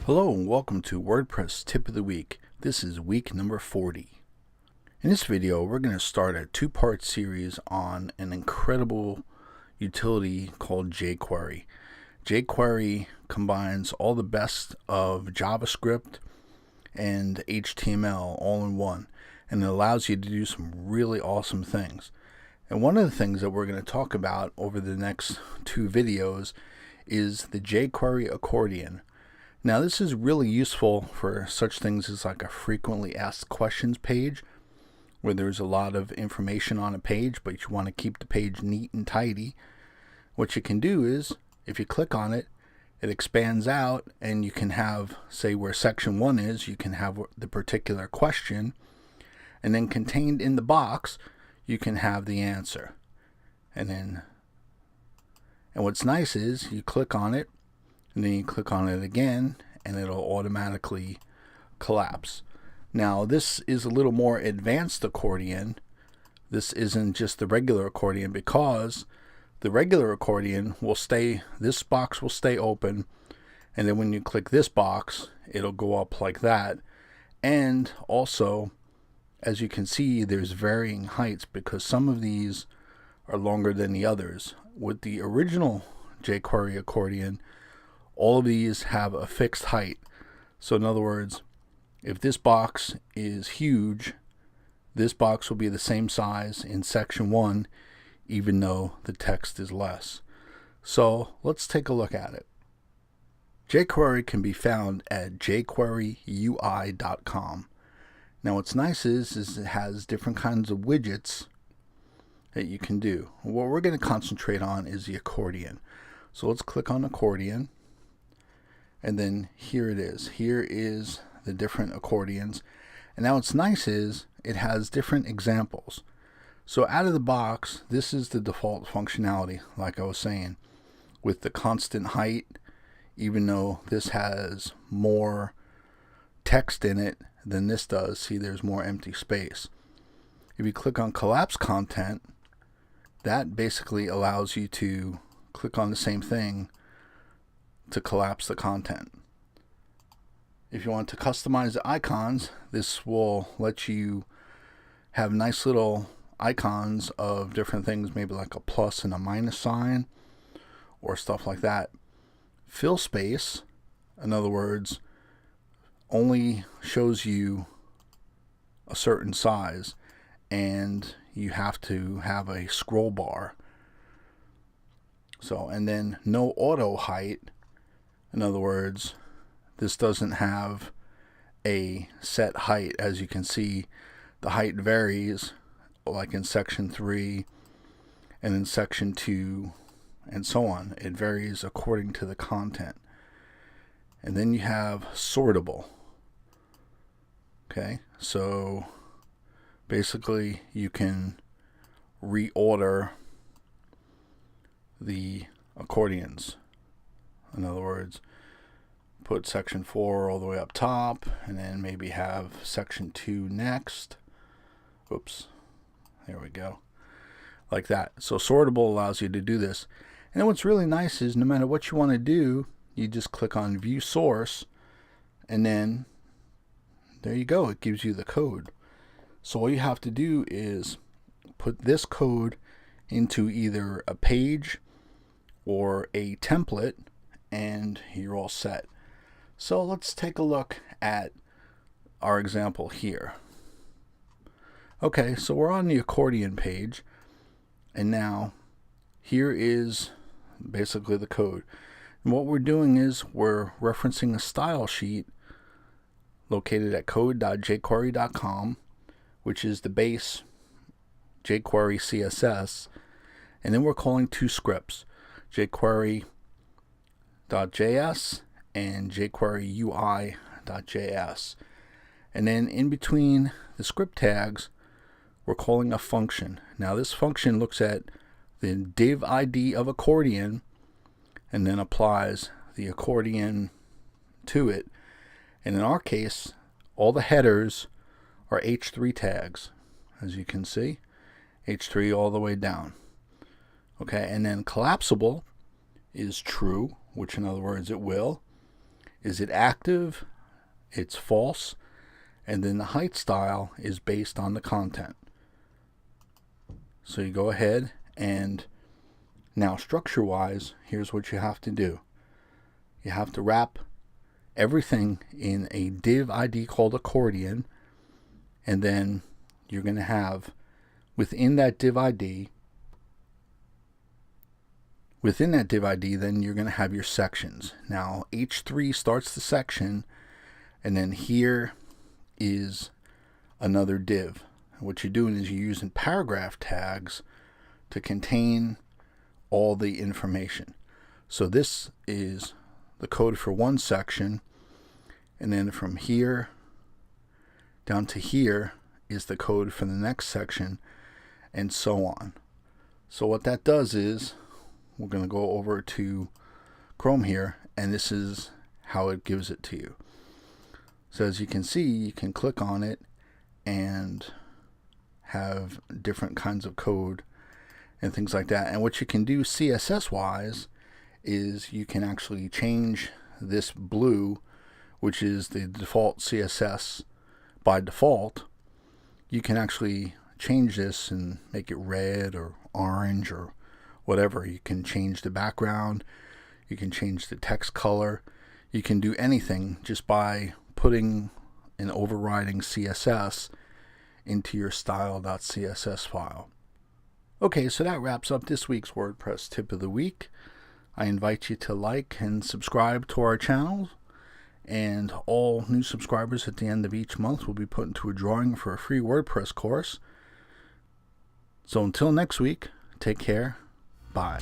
Hello and welcome to WordPress Tip of the Week. This is week number 40. In this video, we're going to start a two-part series on an incredible utility called jQuery. jQuery combines all the best of JavaScript and HTML all in one, and it allows you to do some really awesome things. And one of the things that we're going to talk about over the next two videos is the jQuery Accordion. Now this is really useful for such things as like a frequently asked questions page where there's a lot of information on a page but you want to keep the page neat and tidy. What you can do is if you click on it, it expands out and you can have, say where section 1 is, you can have the particular question, and then contained in the box you can have the answer. And what's nice is you click on it and then you click on it again and it'll automatically collapse. Now this is a little more advanced accordion. This isn't just the regular accordion, because the regular accordion will stay, this box will stay open, and then when you click this box it'll go up like that. And also, as you can see, there's varying heights because some of these are longer than the others. With the original jQuery accordion, all of these have a fixed height. So in other words, if this box is huge, this box will be the same size in section 1 even though the text is less. So let's take a look at it. jQuery can be found at jQueryUI.com. Now what's nice is it has different kinds of widgets that you can do. What we're going to concentrate on is the accordion. So let's click on accordion. And then here it is. Here is the different accordions. And now what's nice is it has different examples. So out of the box, this is the default functionality, like I was saying, with the constant height, even though this has more text in it than this does. See, there's more empty space. If you click on collapse content, that basically allows you to click on the same thing to collapse the content. If you want to customize the icons, this will let you have nice little icons of different things, maybe like a plus and a minus sign or stuff like that. Fill space, in other words, only shows you a certain size and you have to have a scroll bar. So, and then no auto height. In other words, this doesn't have a set height. As you can see, the height varies, like in section 3 and in section 2 and so on. It varies according to the content. And then you have sortable. Okay, so basically you can reorder the accordions. In other words, put section 4 all the way up top and then maybe have section 2 next. Oops, there we go, like that. So sortable allows you to do this. And then what's really nice is no matter what you want to do, you just click on view source and then there you go, it gives you the code. So all you have to do is put this code into either a page or a template and you're all set. So let's take a look at our example here. Okay, so we're on the accordion page, and now here is basically the code. And what we're doing is we're referencing a style sheet located at code.jQuery.com, which is the base jQuery CSS, and then we're calling two scripts, jQuery.js and jQuery.UI.js. And then in between the script tags, we're calling a function. Now this function looks at the div ID of accordion and then applies the accordion to it. And in our case, all the headers are H3 tags, as you can see, H3 all the way down. Okay, and then collapsible is true, which in other words it will. Is it active? It's false. And then the height style is based on the content. So you go ahead and now structure wise, here's what you have to do. You have to wrap everything in a div ID called accordion, and then you're going to have within that div ID, then you're going to have your sections. Now H3 starts the section, and then here is another div. What you're doing is you're using paragraph tags to contain all the information. So this is the code for one section, and then from here down to here is the code for the next section, and so on. So what that does is, we're going to go over to Chrome here, and this is how it gives it to you. So as you can see, you can click on it and have different kinds of code and things like that. And what you can do CSS wise is you can actually change this blue, which is the default CSS by default. You can actually change this and make it red or orange or whatever. You can change the background, you can change the text color, you can do anything just by putting an overriding CSS into your style.css file. Okay, so that wraps up this week's WordPress tip of the week. I invite you to like and subscribe to our channel, and all new subscribers at the end of each month will be put into a drawing for a free WordPress course. So until next week, take care. Bye.